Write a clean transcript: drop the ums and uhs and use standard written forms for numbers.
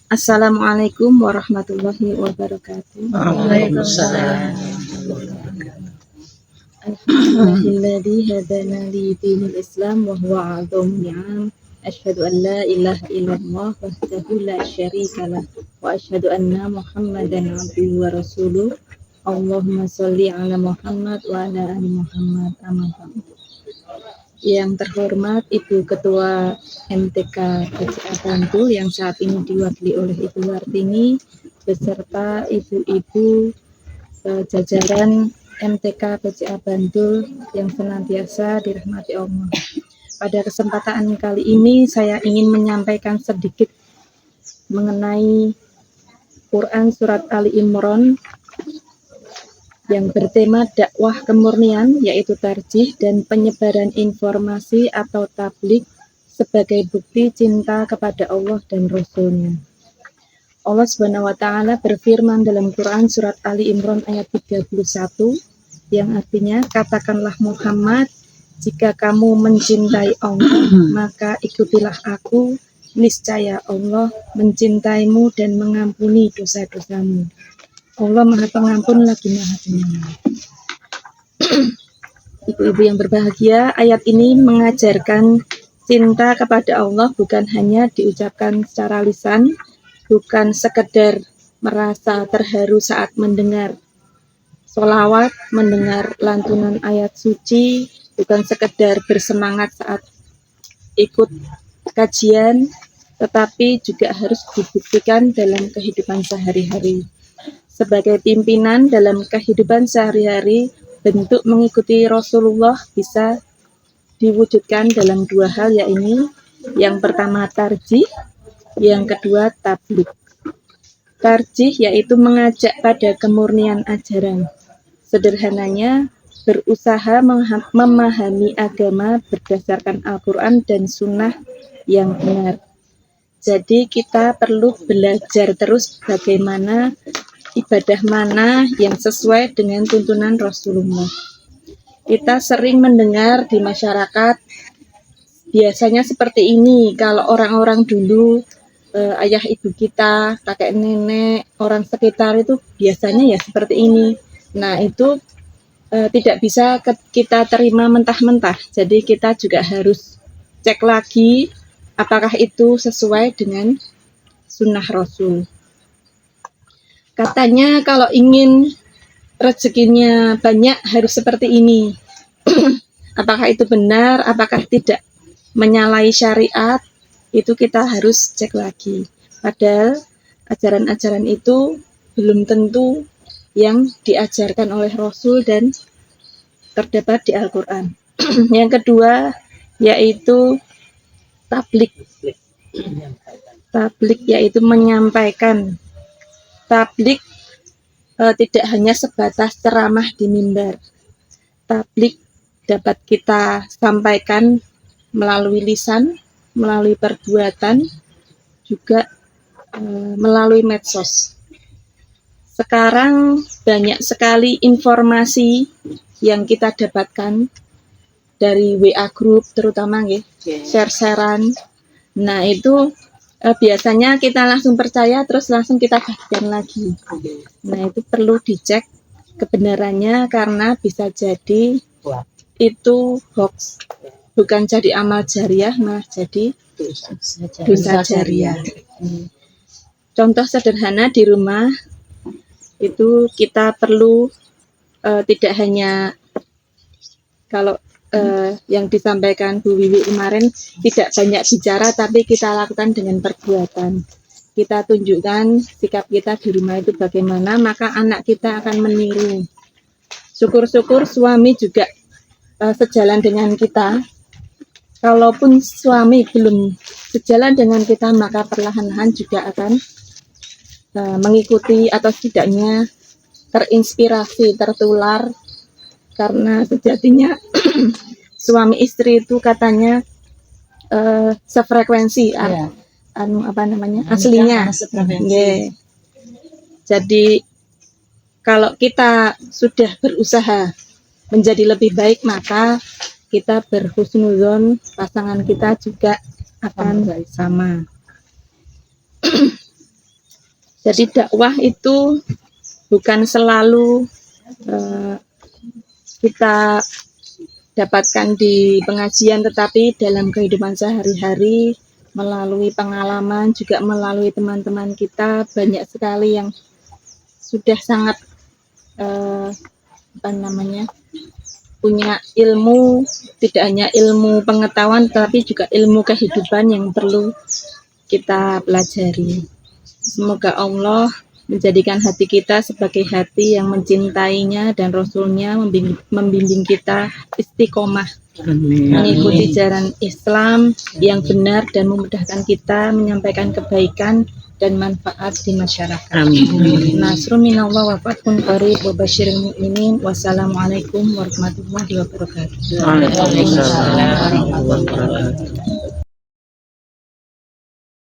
Assalamualaikum warahmatullahi wabarakatuh. Waalaikumsalam. Alhamdulillahilladzi hadana li dinil Islam wa huwa a'dhamu ni'am. Asyhadu an la ilaha illallah wahdahu la syarikalah wa asyhadu anna Muhammadan abduhu wa rasuluh. Allahumma sholli ala Muhammad wa ala ali Muhammad. Amma ba'du. Yang terhormat Ibu Ketua MTK BCA Bantul yang saat ini diwakili oleh Ibu Wartini beserta ibu-ibu jajaran MTK BCA Bantul yang senantiasa dirahmati Allah. Pada kesempatan kali ini saya ingin menyampaikan sedikit mengenai Quran Surat Ali Imran yang bertema dakwah kemurnian, yaitu tarjih dan penyebaran informasi atau tabligh sebagai bukti cinta kepada Allah dan Rasul-Nya. Allah Subhanahu wa Ta'ala berfirman dalam Quran Surat Ali Imran ayat 31 yang artinya, katakanlah Muhammad, jika kamu mencintai Allah maka ikutilah aku, niscaya Allah mencintaimu dan mengampuni dosa-dosamu. Allah Maha Pengampun lagi Maha Penyayang. Ibu-ibu yang berbahagia, ayat ini mengajarkan cinta kepada Allah bukan hanya diucapkan secara lisan, bukan sekedar merasa terharu saat mendengar sholawat, mendengar lantunan ayat suci, bukan sekedar bersemangat saat ikut kajian, tetapi juga harus dibuktikan dalam kehidupan sehari-hari. Sebagai pimpinan dalam kehidupan sehari-hari, bentuk mengikuti Rasulullah bisa diwujudkan dalam dua hal, yaitu yang pertama tarjih, yang kedua tabligh. Tarjih yaitu mengajak pada kemurnian ajaran. Sederhananya, berusaha memahami agama berdasarkan Al-Quran dan Sunnah yang benar. Jadi kita perlu belajar terus bagaimana ibadah mana yang sesuai dengan tuntunan Rasulullah. Kita sering mendengar di masyarakat biasanya seperti ini, kalau orang-orang dulu, ayah ibu kita, kakek nenek, orang sekitar itu biasanya ya seperti ini. Nah itu tidak bisa kita terima mentah-mentah, jadi kita juga harus cek lagi apakah itu sesuai dengan sunnah Rasul. Katanya kalau ingin rezekinya banyak harus seperti ini. Apakah itu benar, apakah tidak menyalahi syariat, itu kita harus cek lagi. Padahal ajaran-ajaran itu belum tentu yang diajarkan oleh Rasul dan terdapat di Al-Quran. Yang kedua yaitu tabligh. Tabligh yaitu menyampaikan. Tabligh tidak hanya sebatas ceramah di mimbar. Tabligh dapat kita sampaikan melalui lisan, melalui perbuatan, juga melalui medsos. Sekarang banyak sekali informasi yang kita dapatkan dari WA group terutama share-sharean. Nah itu biasanya kita langsung percaya terus langsung kita bagikan lagi. Nah itu perlu dicek kebenarannya karena bisa jadi itu hoax, bukan jadi amal jariah, malah jadi dosa jariah. Contoh sederhana di rumah itu kita perlu tidak hanya kalau yang disampaikan Bu Wiwi kemarin tidak banyak bicara, tapi kita lakukan dengan perbuatan. Kita tunjukkan sikap kita di rumah itu bagaimana, maka anak kita akan meniru. Syukur-syukur suami juga sejalan dengan kita. Kalaupun suami belum sejalan dengan kita, maka perlahan-lahan juga akan mengikuti atau setidaknya terinspirasi, tertular. Karena sejatinya suami istri itu katanya sefrekuensi, aslinya. Jadi kalau kita sudah berusaha menjadi lebih baik, maka kita berhusnuzon, pasangan kita juga akan sama. Jadi dakwah itu bukan selalu kita dapatkan di pengajian, tetapi dalam kehidupan sehari-hari, melalui pengalaman, juga melalui teman-teman kita, banyak sekali yang sudah sangat punya ilmu, tidak hanya ilmu pengetahuan, tapi juga ilmu kehidupan yang perlu kita pelajari. Semoga Allah menjadikan hati kita sebagai hati yang mencintainya dan Rasulnya, membimbing kita istiqomah mengikuti jalan Islam yang benar dan memudahkan kita menyampaikan kebaikan dan manfaat di masyarakat. Amin. Nasrun minallah wa fathun qarib wa basyiril mu'minin. Wassalamualaikum warahmatullahi wabarakatuh. Waalaikumsalam warahmatullahi wabarakatuh.